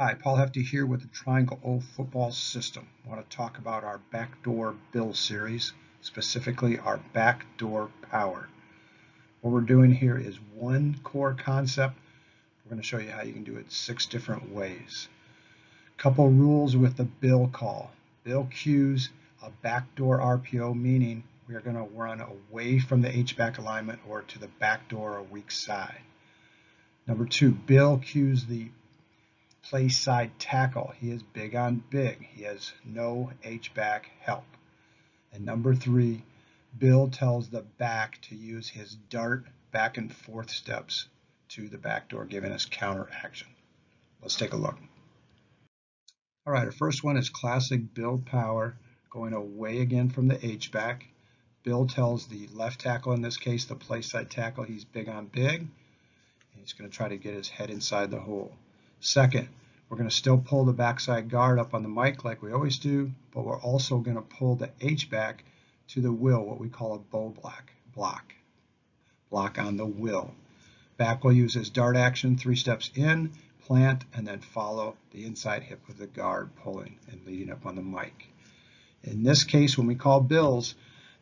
Hi, Paul Hefty here with the Triangle O football system. I want to talk about our backdoor bill series, specifically our backdoor power. What we're doing here is one core concept. We're going to show you how you can do it 6 different ways. Couple rules with the bill call. Bill cues a backdoor RPO, meaning we are going to run away from the HBack alignment or to the backdoor or weak side. Number 2, bill cues the play side tackle. He is big on big. He has no HBack help. And number 3, Bill tells the back to use his dart back and forth steps to the backdoor, giving us counter action. Let's take a look. All right, our first one is classic Bill power, going away again from the HBack. Bill tells the left tackle, in this case the play side tackle, he's big on big. He's going to try to get his head inside the hole. Second, we're going to still pull the backside guard up on the mic like we always do, but we're also going to pull the H-back to the will, what we call a bow block on the will. Back will use his dart action, 3 steps in, plant, and then follow the inside hip of the guard, pulling and leading up on the mic. In this case, when we call bills,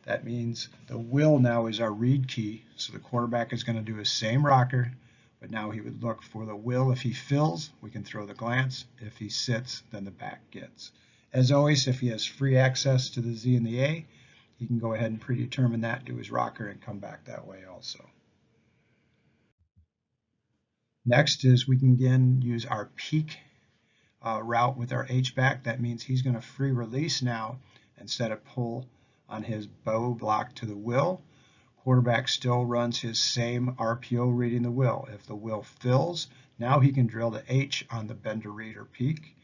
that means the will now is our read key, so the quarterback is going to do his same rocker, but now he would look for the will. If he fills, we can throw the glance. If he sits, then the back gets. As always, if he has free access to the Z and the A, he can go ahead and predetermine that, do his rocker, and come back that way also. Next is we can again use our peak route with our H-back. That means he's going to free release now instead of pull on his bow block to the will. Quarterback still runs his same RPO reading the will. If the will fills, now he can drill the H on the bender read or peak.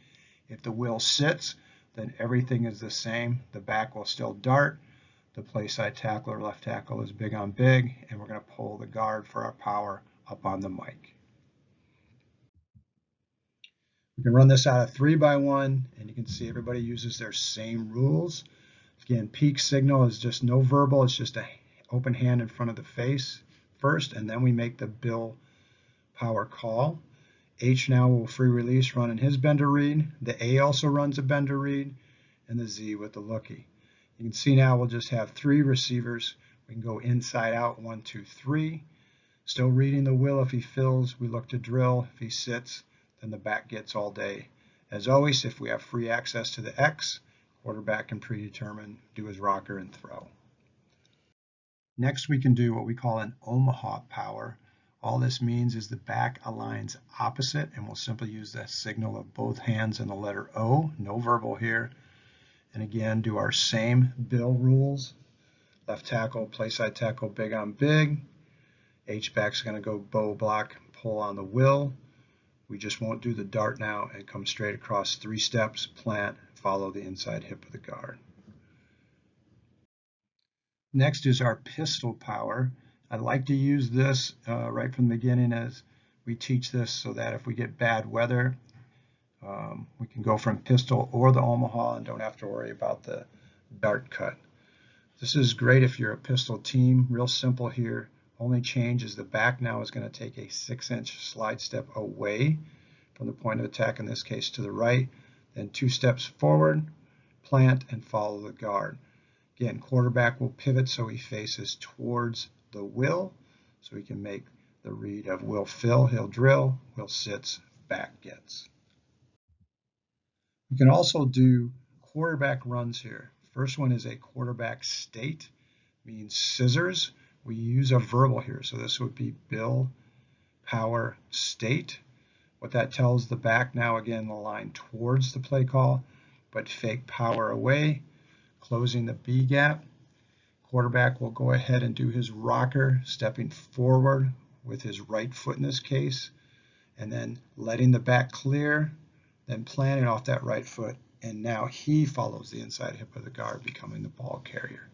If the will sits, then everything is the same. The back will still dart. The play side tackle or left tackle is big on big, and we're going to pull the guard for our power up on the mic. We can run this out of 3x1, and you can see everybody uses their same rules. Again, peak signal is just no verbal, it's just a open hand in front of the face first, and then we make the bill power call. H now will free release running his bender read. The A also runs a bender read, and the Z with the lookie. You can see now we'll just have 3 receivers. We can go inside out, 1, 2, 3. Still reading the will. If he fills, we look to drill. If he sits, then the back gets all day. As always, if we have free access to the X, quarterback can predetermine, do his rocker, and throw. Next, we can do what we call an Omaha Power. All this means is the back aligns opposite, and we'll simply use the signal of both hands and the letter O, no verbal here. And again, do our same bill rules. Left tackle, play side tackle, big on big. H-back's going to go bow block, pull on the will. We just won't do the dart now and come straight across 3 steps, plant, follow the inside hip of the guard. Next is our pistol power. I like to use this right from the beginning as we teach this so that if we get bad weather, we can go from pistol or the Omaha and don't have to worry about the dart cut. This is great if you're a pistol team. Real simple here. Only change is the back now is going to take a 6-inch slide step away from the point of attack, in this case to the right, then 2 steps forward, plant, and follow the guard. Again, quarterback will pivot so he faces towards the will, so he can make the read of will fill, he'll drill, will sits, back gets. We can also do quarterback runs here. First one is a quarterback state, means scissors. We use a verbal here, so this would be bill, power, state. What that tells the back now, again, the line towards the play call, but fake power away, closing the B gap. Quarterback will go ahead and do his rocker, stepping forward with his right foot in this case, and then letting the back clear, then planting off that right foot, and now he follows the inside hip of the guard, becoming the ball carrier.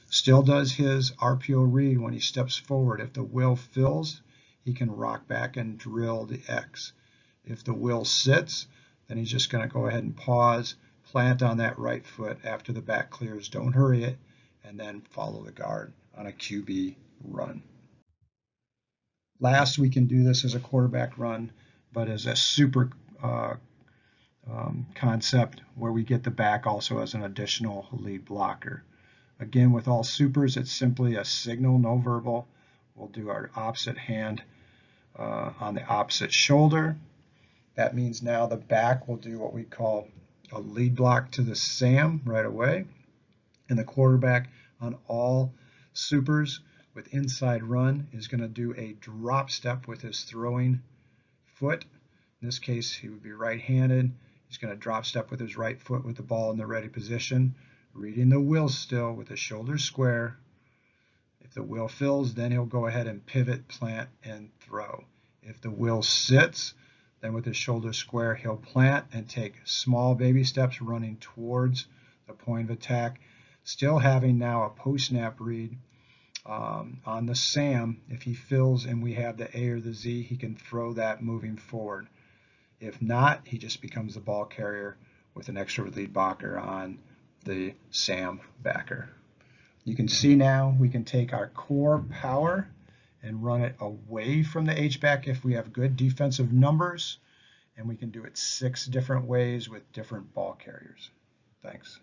Still does his RPO read when he steps forward. If the will fills, he can rock back and drill the X. If the will sits, then he's just going to go ahead and pause, plant on that right foot after the back clears, don't hurry it, and then follow the guard on a QB run. Last, we can do this as a quarterback run, but as a super concept where we get the back also as an additional lead blocker. Again, with all supers, it's simply a signal, no verbal. We'll do our opposite hand on the opposite shoulder. That means now the back will do what we call a lead block to the SAM right away. And the quarterback on all supers with inside run is going to do a drop step with his throwing foot. In this case, he would be right-handed. He's going to drop step with his right foot with the ball in the ready position, reading the wheel still with the shoulders square. If the wheel fills, then he'll go ahead and pivot, plant, and throw. If the wheel sits, then with his shoulders square, he'll plant and take small baby steps running towards the point of attack, still having now a post-snap read on the SAM. If he fills and we have the A or the Z, he can throw that moving forward. If not, he just becomes the ball carrier with an extra lead blocker on the SAM backer. You can see now we can take our core power and run it away from the HBack if we have good defensive numbers, and we can do it 6 different ways with different ball carriers. Thanks.